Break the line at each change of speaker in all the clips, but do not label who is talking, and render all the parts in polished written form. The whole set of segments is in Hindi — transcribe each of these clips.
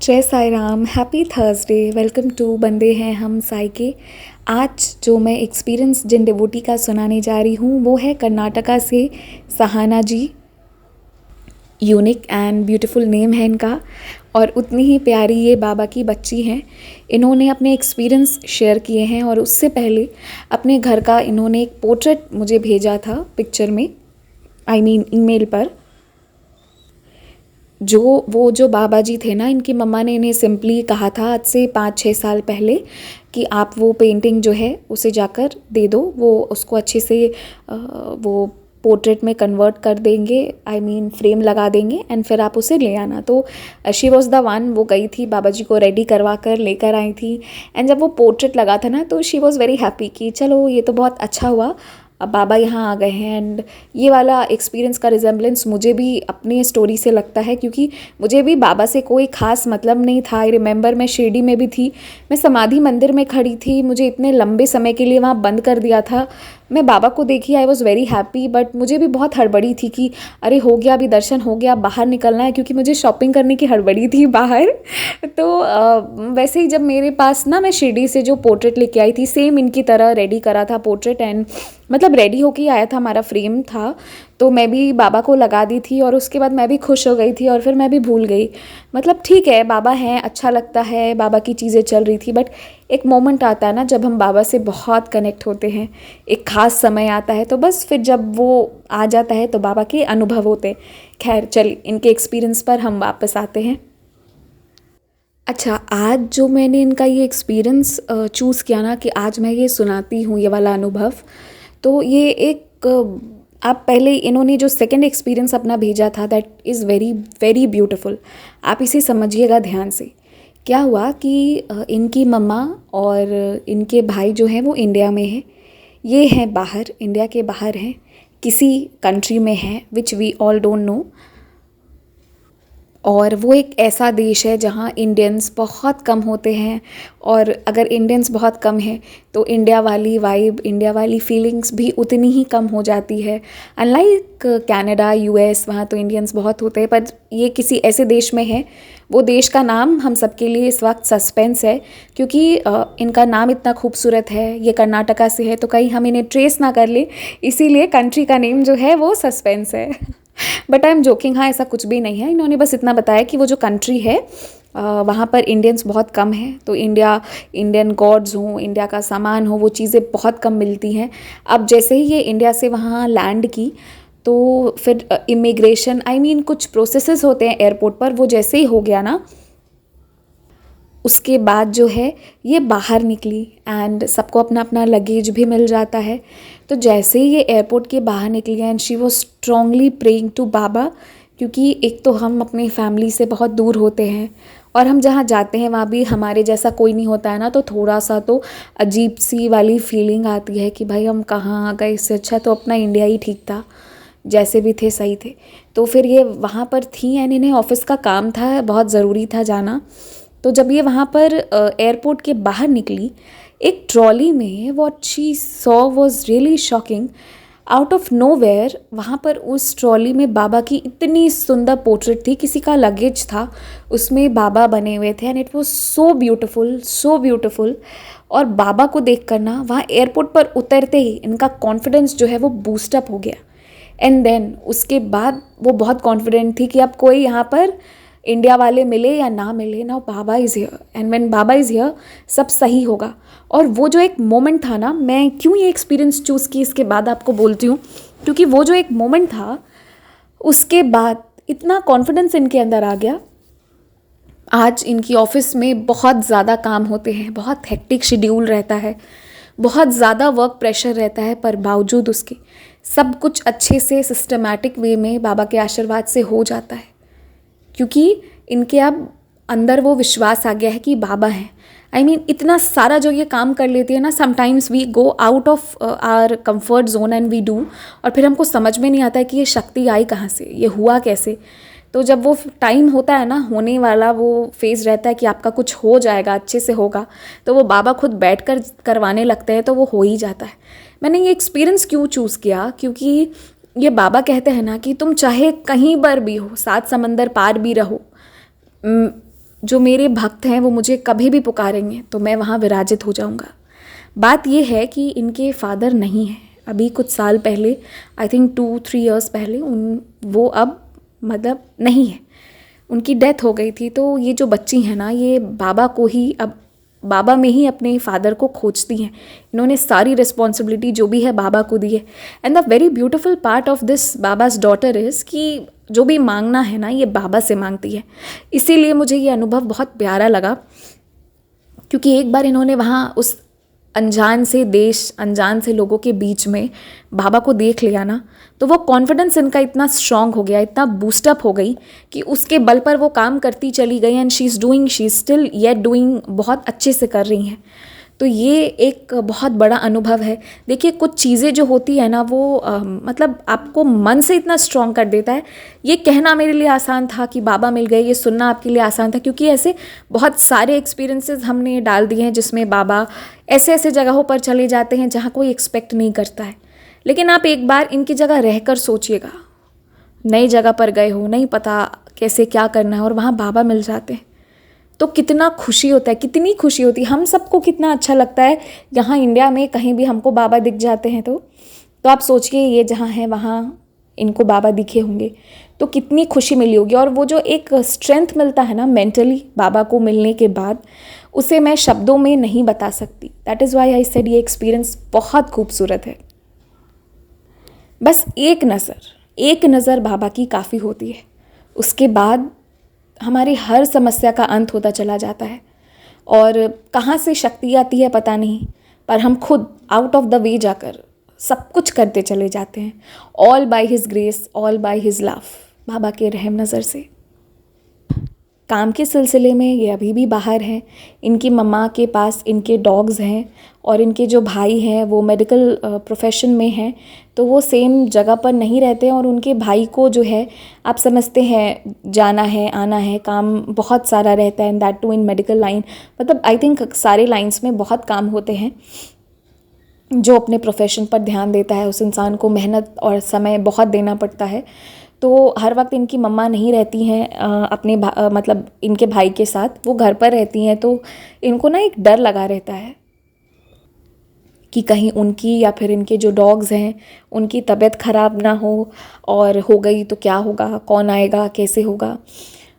जय Sai Ram, happy Thursday. Welcome to बंदे हैं हम साई के। आज जो मैं एक्सपीरियंस जिन डिवोटी का सुनाने जा रही हूँ वो है कर्नाटका से सहाना जी। यूनिक एंड ब्यूटीफुल नेम है इनका और उतनी ही प्यारी ये बाबा की बच्ची हैं। इन्होंने अपने एक्सपीरियंस शेयर किए हैं और उससे पहले अपने घर का इन्होंने एक पोर्ट्रेट मुझे भेजा था पिक्चर में, ईमेल पर। जो बाबा जी थे ना, इनकी मम्मा ने इन्हें सिंपली कहा था आज से 5-6 साल पहले कि आप वो पेंटिंग जो है उसे जाकर दे दो, वो उसको अच्छे से वो पोर्ट्रेट में कन्वर्ट कर देंगे, फ्रेम लगा देंगे एंड फिर आप उसे ले आना। तो शी वॉज द वन। वो गई थी, बाबा जी को रेडी करवा कर लेकर आई थी एंड जब वो पोर्ट्रेट लगा था ना तो शी वॉज़ वेरी हैप्पी कि चलो ये तो बहुत अच्छा हुआ, अब बाबा यहाँ आ गए हैं। एंड ये वाला एक्सपीरियंस का रिजेम्बलेंस मुझे भी अपनी स्टोरी से लगता है, क्योंकि मुझे भी बाबा से कोई ख़ास मतलब नहीं था। आई रिमेंबर मैं शिरडी में भी थी, मैं समाधि मंदिर में खड़ी थी, मुझे इतने लंबे समय के लिए वहाँ बंद कर दिया था। मैं बाबा को देखी, I was very happy, but मुझे भी बहुत हड़बड़ी थी कि अरे हो गया, अभी दर्शन हो गया, बाहर निकलना है, क्योंकि मुझे शॉपिंग करने की हड़बड़ी थी बाहर। तो वैसे ही जब मेरे पास ना, मैं शिरडी से जो पोर्ट्रेट लेके आई थी सेम इनकी तरह रेडी करा था पोर्ट्रेट, एंड मतलब रेडी होके आया था, हमारा फ्रेम था, तो मैं भी बाबा को लगा दी थी और उसके बाद मैं भी खुश हो गई थी और फिर मैं भी भूल गई। मतलब ठीक है, बाबा हैं, अच्छा लगता है, बाबा की चीज़ें चल रही थी, बट एक मोमेंट आता है ना जब हम बाबा से बहुत कनेक्ट होते हैं, एक ख़ास समय आता है, तो बस फिर जब वो आ जाता है तो बाबा के अनुभव होते हैं। खैर चल, इनके एक्सपीरियंस पर हम वापस आते हैं। अच्छा, आज जो मैंने इनका ये एक्सपीरियंस चूज़ किया ना कि आज मैं ये सुनाती हूँ ये वाला अनुभव, तो ये एक आप पहले इन्होंने जो सेकंड एक्सपीरियंस अपना भेजा था, that is very very beautiful. आप इसे समझिएगा ध्यान से। क्या हुआ कि इनकी मम्मा और इनके भाई जो हैं वो इंडिया में हैं, ये हैं बाहर, इंडिया के बाहर हैं, किसी कंट्री में हैं which we all don't know. और वो एक ऐसा देश है जहाँ इंडियंस बहुत कम होते हैं, और अगर इंडियंस बहुत कम हैं तो इंडिया वाली वाइब, इंडिया वाली फीलिंग्स भी उतनी ही कम हो जाती है। अनलाइक कनाडा, यूएस, वहाँ तो इंडियंस बहुत होते हैं, पर ये किसी ऐसे देश में है, वो देश का नाम हम सबके लिए इस वक्त सस्पेंस है, क्योंकि इनका नाम इतना खूबसूरत है, ये कर्नाटका से है, तो कहीं हम इन्हें ट्रेस ना कर ले, इसीलिए कंट्री का नेम जो है वो सस्पेंस है। बट आई एम जोकिंग, हाँ ऐसा कुछ भी नहीं है। इन्होंने बस इतना बताया कि वो जो कंट्री है वहाँ पर इंडियंस बहुत कम हैं, तो इंडियन गॉड्स हों, इंडिया का सामान हो, वो चीज़ें बहुत कम मिलती हैं। अब जैसे ही ये इंडिया से वहाँ लैंड की तो फिर इमिग्रेशन, कुछ प्रोसेसेस होते हैं एयरपोर्ट पर, वो जैसे ही हो गया ना, उसके बाद जो है ये बाहर निकली एंड सबको अपना अपना लगेज भी मिल जाता है। तो जैसे ही ये एयरपोर्ट के बाहर निकली and she was strongly praying to Baba, क्योंकि एक तो हम अपनी फैमिली से बहुत दूर होते हैं और हम जहाँ जाते हैं वहाँ भी हमारे जैसा कोई नहीं होता है ना, तो थोड़ा सा तो अजीब सी वाली फीलिंग आती है कि भाई हम कहाँ आ गए, इससे अच्छा तो अपना इंडिया ही ठीक था, जैसे भी थे सही थे। तो फिर ये वहाँ पर थी एंड इन्हें ऑफिस का काम था, बहुत ज़रूरी था जाना। तो जब ये वहाँ पर एयरपोर्ट के बाहर निकली, एक ट्रॉली में what she saw was really shocking. Out of nowhere वहाँ पर उस ट्रॉली में बाबा की इतनी सुंदर पोर्ट्रेट थी, किसी का लगेज था, उसमें बाबा बने हुए थे and it was so beautiful, so beautiful. और बाबा को देख कर ना, वहाँ एयरपोर्ट पर उतरते ही इनका कॉन्फिडेंस जो है वो बूस्टअप हो गया। एंड देन उसके बाद वो बहुत कॉन्फिडेंट थी कि अब कोई यहाँ पर इंडिया वाले मिले या ना मिले, now Baba is here and when Baba is here सब सही होगा। और वो जो एक मोमेंट था ना, मैं क्यों ये एक्सपीरियंस चूज़ की इसके बाद आपको बोलती हूँ, क्योंकि वो जो एक मोमेंट था उसके बाद इतना कॉन्फिडेंस इनके अंदर आ गया। आज इनकी ऑफिस में बहुत ज़्यादा काम होते हैं, बहुत हेक्टिक शेड्यूल रहता है, बहुत ज़्यादा वर्क प्रेशर रहता है, पर बावजूद उसके सब कुछ अच्छे से सिस्टमैटिक वे में बाबा के आशीर्वाद से हो जाता है, क्योंकि इनके अब अंदर वो विश्वास आ गया है कि बाबा हैं। इतना सारा जो ये काम कर लेती है ना, sometimes we go out of our comfort zone and we do, और फिर हमको समझ में नहीं आता है कि ये शक्ति आई कहाँ से, ये हुआ कैसे। तो जब वो टाइम होता है ना, होने वाला वो फेज़ रहता है कि आपका कुछ हो जाएगा, अच्छे से होगा, तो वो बाबा खुद बैठ कर करवाने लगते हैं, तो वो हो ही जाता है। मैंने ये एक्सपीरियंस क्यों चूज़ किया, क्योंकि ये बाबा कहते हैं ना कि तुम चाहे कहीं पर भी हो, 7 समंदर पार भी रहो, जो मेरे भक्त हैं वो मुझे कभी भी पुकारेंगे तो मैं वहाँ विराजित हो जाऊँगा। बात ये है कि इनके फादर नहीं हैं। अभी कुछ साल पहले, आई थिंक 2-3 इयर्स पहले वो अब मतलब नहीं है, उनकी डेथ हो गई थी। तो ये जो बच्ची हैं ना, ये बाबा को ही अब बाबा में ही अपने फादर को खोजती हैं। इन्होंने सारी रिस्पॉन्सिबिलिटी जो भी है बाबा को दी है। And the very beautiful part of this Baba's daughter is कि जो भी मांगना है ना, ये बाबा से मांगती है। इसीलिए मुझे ये अनुभव बहुत प्यारा लगा, क्योंकि एक बार इन्होंने वहाँ उस अनजान से देश, अनजान से लोगों के बीच में बाबा को देख लिया ना, तो वो कॉन्फिडेंस इनका इतना स्ट्रांग हो गया, इतना बूस्टअप हो गई कि उसके बल पर वो काम करती चली गई। And she is still yet doing, बहुत अच्छे से कर रही हैं। तो ये एक बहुत बड़ा अनुभव है। देखिए, कुछ चीज़ें जो होती है ना, वो मतलब आपको मन से इतना स्ट्रॉन्ग कर देता है। ये कहना मेरे लिए आसान था कि बाबा मिल गए, ये सुनना आपके लिए आसान था, क्योंकि ऐसे बहुत सारे एक्सपीरियंसेस हमने डाल दिए हैं जिसमें बाबा ऐसे ऐसे जगहों पर चले जाते हैं जहाँ कोई एक्सपेक्ट नहीं करता है। लेकिन आप एक बार इनकी जगह रहकर सोचिएगा, नई जगह पर गए हो, नहीं पता कैसे क्या करना है, और वहाँ बाबा मिल जाते हैं तो कितना खुशी होता है, कितनी खुशी होती है। हम सबको कितना अच्छा लगता है यहाँ इंडिया में कहीं भी हमको बाबा दिख जाते हैं तो आप सोचिए ये जहाँ है वहाँ इनको बाबा दिखे होंगे तो कितनी खुशी मिली होगी। और वो जो एक स्ट्रेंथ मिलता है ना मेंटली बाबा को मिलने के बाद, उसे मैं शब्दों में नहीं बता सकती। That is why I said ये एक्सपीरियंस बहुत खूबसूरत है। बस एक नज़र बाबा की काफ़ी होती है, उसके बाद हमारी हर समस्या का अंत होता चला जाता है। और कहाँ से शक्ति आती है पता नहीं, पर हम खुद आउट ऑफ द वे जाकर सब कुछ करते चले जाते हैं। All by his grace, all by his love, Baba के रहम नज़र से। काम के सिलसिले में ये अभी भी बाहर हैं। इनकी मम्मा के पास इनके डॉग्स हैं और इनके जो भाई हैं वो मेडिकल प्रोफेशन में हैं, तो वो सेम जगह पर नहीं रहते। और उनके भाई को जो है, आप समझते हैं, जाना है आना है, काम बहुत सारा रहता है, and that too in medical line. मतलब आई थिंक सारे लाइंस में बहुत काम होते हैं। जो अपने प्रोफेशन पर ध्यान देता है उस इंसान को मेहनत और समय बहुत देना पड़ता है। तो हर वक्त इनकी मम्मा नहीं रहती हैं अपने मतलब इनके भाई के साथ, वो घर पर रहती हैं। तो इनको ना एक डर लगा रहता है कि कहीं उनकी या फिर इनके जो डॉग्स हैं उनकी तबीयत ख़राब ना हो, और हो गई तो क्या होगा, कौन आएगा, कैसे होगा।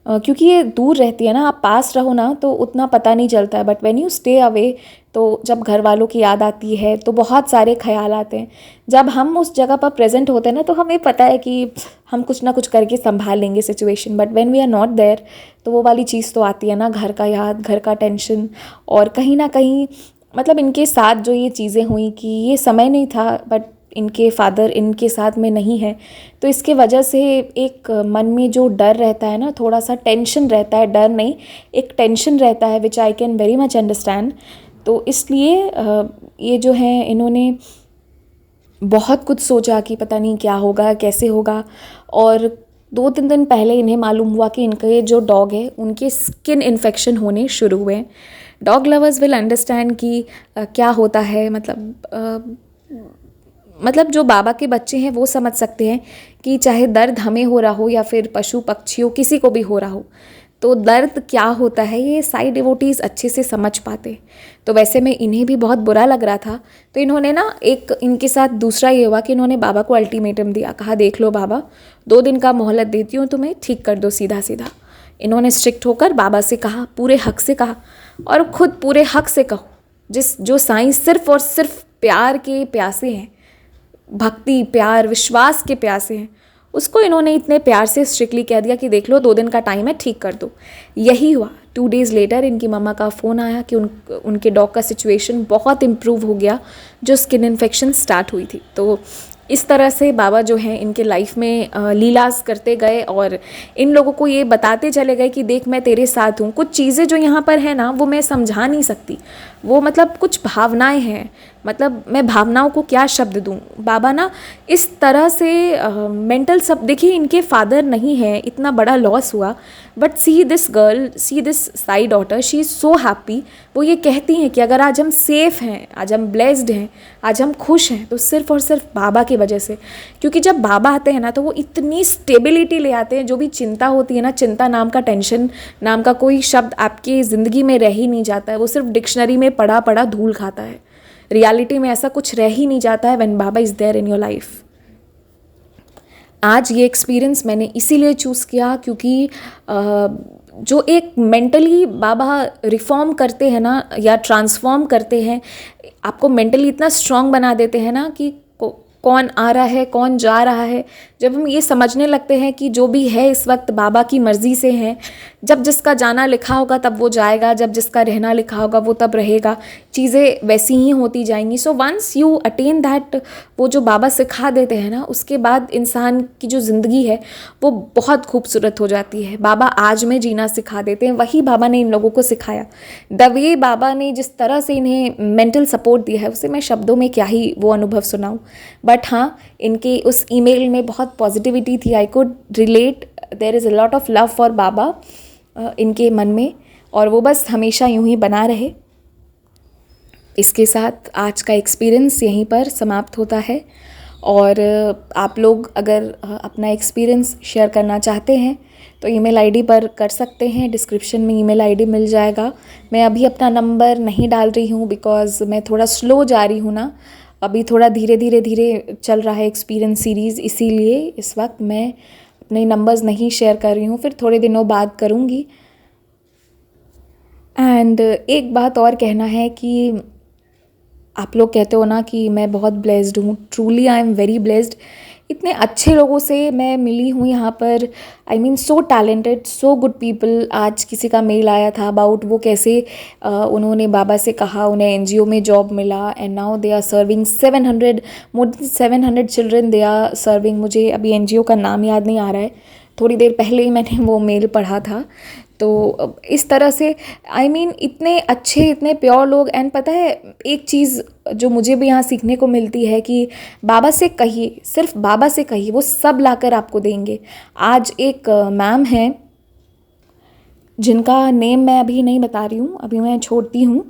क्योंकि ये दूर रहती है ना, आप पास रहो ना तो उतना पता नहीं चलता है, but when you stay away, तो जब घर वालों की याद आती है तो बहुत सारे ख्याल आते हैं। जब हम उस जगह पर प्रेजेंट होते हैं ना, तो हमें पता है कि हम कुछ ना कुछ करके संभाल लेंगे situation, but when we are not there तो वो वाली चीज़ तो आती है ना, घर का याद, घर का टेंशन। और कहीं ना कहीं मतलब इनके साथ जो ये चीज़ें हुई कि ये समय नहीं था, बट इनके फादर इनके साथ में नहीं है, तो इसके वजह से एक मन में जो डर रहता है ना, थोड़ा सा टेंशन रहता है, डर नहीं, एक टेंशन रहता है, which I can very much understand. तो इसलिए ये जो है, इन्होंने बहुत कुछ सोचा कि पता नहीं क्या होगा, कैसे होगा। और 2-3 दिन पहले इन्हें मालूम हुआ कि इनके जो डॉग है उनके स्किन इन्फेक्शन होने शुरू हुए। डॉग लवर्स विल अंडरस्टैंड कि क्या होता है। मतलब जो बाबा के बच्चे हैं वो समझ सकते हैं कि चाहे दर्द हमें हो रहा हो या फिर पशु पक्षियों किसी को भी हो रहा हो, तो दर्द क्या होता है ये साई डिवोटीज़ अच्छे से समझ पाते। तो वैसे में इन्हें भी बहुत बुरा लग रहा था, तो इन्होंने ना एक इनके साथ दूसरा ये हुआ कि इन्होंने बाबा को अल्टीमेटम दिया, कहा देख लो बाबा, 2 दिन का मोहलत देती हूँ तुम्हें, ठीक कर दो सीधा सीधा। इन्होंने स्ट्रिक्ट होकर बाबा से कहा, पूरे हक से कहा, और ख़ुद पूरे हक से कहो। जो साईं सिर्फ़ और सिर्फ प्यार के प्यासे हैं, भक्ति, प्यार, विश्वास के प्यासे हैं, उसको इन्होंने इतने प्यार से स्ट्रिक्टली कह दिया कि देख लो 2 दिन का टाइम है, ठीक कर दो। यही हुआ। 2 डेज़ लेटर इनकी मम्मा का फ़ोन आया कि उनके डॉग का सिचुएशन बहुत इम्प्रूव हो गया, जो स्किन इन्फेक्शन स्टार्ट हुई थी। तो इस तरह से बाबा जो हैं इनके लाइफ में लीलास करते गए और इन लोगों को ये बताते चले गए कि देख मैं तेरे साथ हूँ। कुछ चीज़ें जो यहाँ पर है ना, वो मैं समझा नहीं सकती, वो मतलब कुछ भावनाएं हैं मतलब मैं भावनाओं को क्या शब्द दूँ। बाबा ना इस तरह से मेंटल सब, देखिए इनके फादर नहीं है, इतना बड़ा लॉस हुआ, but see this girl, see this Sai daughter, she is so happy. वो ये कहती हैं कि अगर आज हम सेफ़ हैं, आज हम ब्लेस्ड हैं, आज हम खुश हैं, तो सिर्फ़ और सिर्फ बाबा की वजह से। क्योंकि जब बाबा आते हैं ना तो वो इतनी स्टेबिलिटी ले आते हैं, जो भी चिंता होती है ना, चिंता नाम का, टेंशन नाम का कोई शब्द आपकी ज़िंदगी में रह ही नहीं जाता है। वो सिर्फ डिक्शनरी में पढ़ा पढ़ा धूल खाता है। रियलिटी में ऐसा कुछ रह ही नहीं जाता है when Baba is there in your life. आज ये एक्सपीरियंस मैंने इसीलिए चूज़ किया क्योंकि जो एक मेंटली बाबा रिफॉर्म करते हैं ना, या ट्रांसफॉर्म करते हैं, आपको मेंटली इतना स्ट्रांग बना देते हैं ना कि कौन आ रहा है, कौन जा रहा है। जब हम ये समझने लगते हैं कि जो भी है इस वक्त बाबा की मर्ज़ी से है, जब जिसका जाना लिखा होगा तब वो जाएगा, जब जिसका रहना लिखा होगा वो तब रहेगा, चीज़ें वैसी ही होती जाएंगी। So once you attain that, वो जो बाबा सिखा देते हैं ना, उसके बाद इंसान की जो ज़िंदगी है वो बहुत खूबसूरत हो जाती है। बाबा आज में जीना सिखा देते हैं, वही बाबा ने इन लोगों को सिखाया। द वे बाबा ने जिस तरह से इन्हें मेंटल सपोर्ट दिया है, उसे मैं शब्दों में क्या ही वो अनुभव सुनाऊँ। बट हाँ, इनके उस ईमेल में बहुत पॉजिटिविटी थी। I could relate, there is a lot of love for Baba इनके मन में, और वो बस हमेशा यूं ही बना रहे। इसके साथ आज का एक्सपीरियंस यहीं पर समाप्त होता है। और आप लोग अगर अपना एक्सपीरियंस शेयर करना चाहते हैं तो ईमेल आईडी पर कर सकते हैं, डिस्क्रिप्शन में ईमेल आईडी मिल जाएगा। मैं अभी अपना नंबर नहीं डाल रही हूँ बिकॉज़ मैं थोड़ा स्लो जा रही हूँ ना, अभी थोड़ा धीरे धीरे चल रहा है एक्सपीरियंस सीरीज़, इसीलिए इस वक्त मैं अपने नंबर्स नहीं शेयर कर रही हूँ, फिर थोड़े दिनों बाद करूँगी। एंड एक बात और कहना है कि आप लोग कहते हो ना कि मैं बहुत ब्लेस्ड हूँ, truly I am very blessed. इतने अच्छे लोगों से मैं मिली हूँ यहाँ पर, I mean so talented, so good people. आज किसी का मेल आया था अबाउट वो कैसे उन्होंने बाबा से कहा, उन्हें एनजीओ में जॉब मिला and now they are serving 700, more than 700 children they are serving. मुझे अभी एनजीओ का नाम याद नहीं आ रहा है, थोड़ी देर पहले ही मैंने वो मेल पढ़ा था। तो इस तरह से आई मीन इतने अच्छे, इतने प्योर लोग। एंड पता है एक चीज़ जो मुझे भी यहाँ सीखने को मिलती है कि बाबा से कहिए, सिर्फ बाबा से कहिए, वो सब लाकर आपको देंगे। आज एक मैम हैं जिनका नेम मैं अभी नहीं बता रही हूँ, अभी मैं छोड़ती हूँ।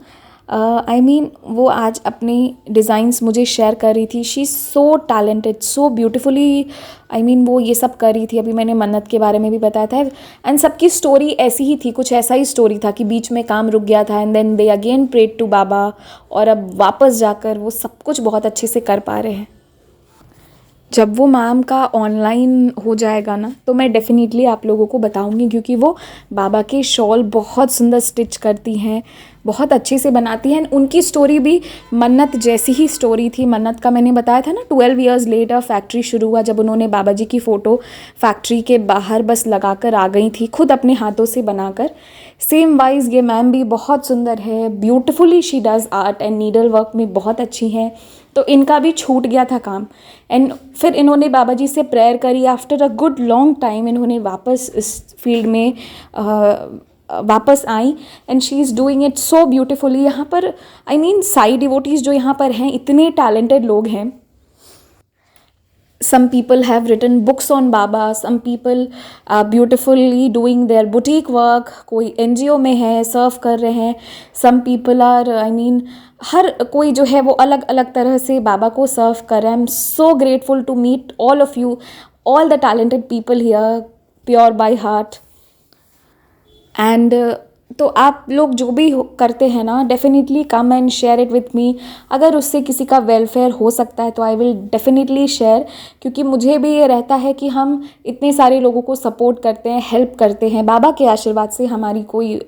आई मीन वो आज अपनी डिज़ाइंस मुझे शेयर कर रही थी। She is so talented, so beautifully, I mean वो ये सब कर रही थी। अभी मैंने मन्नत के बारे में भी बताया था। एंड सबकी स्टोरी ऐसी ही थी, कुछ ऐसा ही स्टोरी था कि बीच में काम रुक गया था and then they again prayed to Baba, और अब वापस जाकर वो सब कुछ बहुत अच्छे से कर पा रहे हैं। जब वो मैम का ऑनलाइन हो जाएगा ना तो मैं डेफिनेटली आप लोगों को बताऊंगी, क्योंकि वो बाबा के शॉल बहुत सुंदर स्टिच करती हैं, बहुत अच्छे से बनाती हैं। उनकी स्टोरी भी मन्नत जैसी ही स्टोरी थी। मन्नत का मैंने बताया था ना, 12 ईयर्स लेटर फैक्ट्री शुरू हुआ जब उन्होंने बाबा जी की फ़ोटो फैक्ट्री के बाहर बस लगाकर आ गई थी, खुद अपने हाथों से बनाकर। सेम वाइज ये मैम भी बहुत सुंदर है, beautifully she does art and needle work में बहुत अच्छी हैं। तो इनका भी छूट गया था काम, एंड फिर इन्होंने बाबा जी से प्रेयर करी। After a good long time इन्होंने वापस इस फील्ड में वापस आई and she is doing it so beautifully. यहाँ पर आई मीन साई डिवोटीज़ जो यहाँ पर हैं, इतने टैलेंटेड लोग हैं। some people have written books on Baba, some people are beautifully doing their boutique work, कोई NGO में है सर्व कर रहे हैं, some people are I mean हर कोई जो है वो अलग अलग तरह से बाबा को सर्व कर रहा है। I am so grateful to meet all of you, all the talented people here, pure by heart. And तो आप लोग जो भी करते हैं ना, definitely come and share it with me. अगर उससे किसी का वेलफेयर हो सकता है तो आई विल डेफिनेटली शेयर, क्योंकि मुझे भी ये रहता है कि हम इतने सारे लोगों को सपोर्ट करते हैं, हेल्प करते हैं। बाबा के आशीर्वाद से हमारी कोई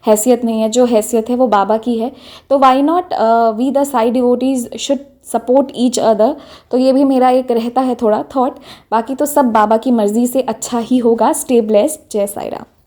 हैसियत नहीं है, जो हैसियत है वो बाबा की है। तो why not we the Sai devotees should support each other. तो ये भी मेरा एक रहता है थोड़ा थॉट। बाकी तो सब बाबा की मर्ज़ी से अच्छा ही होगा। Stay blessed. जय साई राम।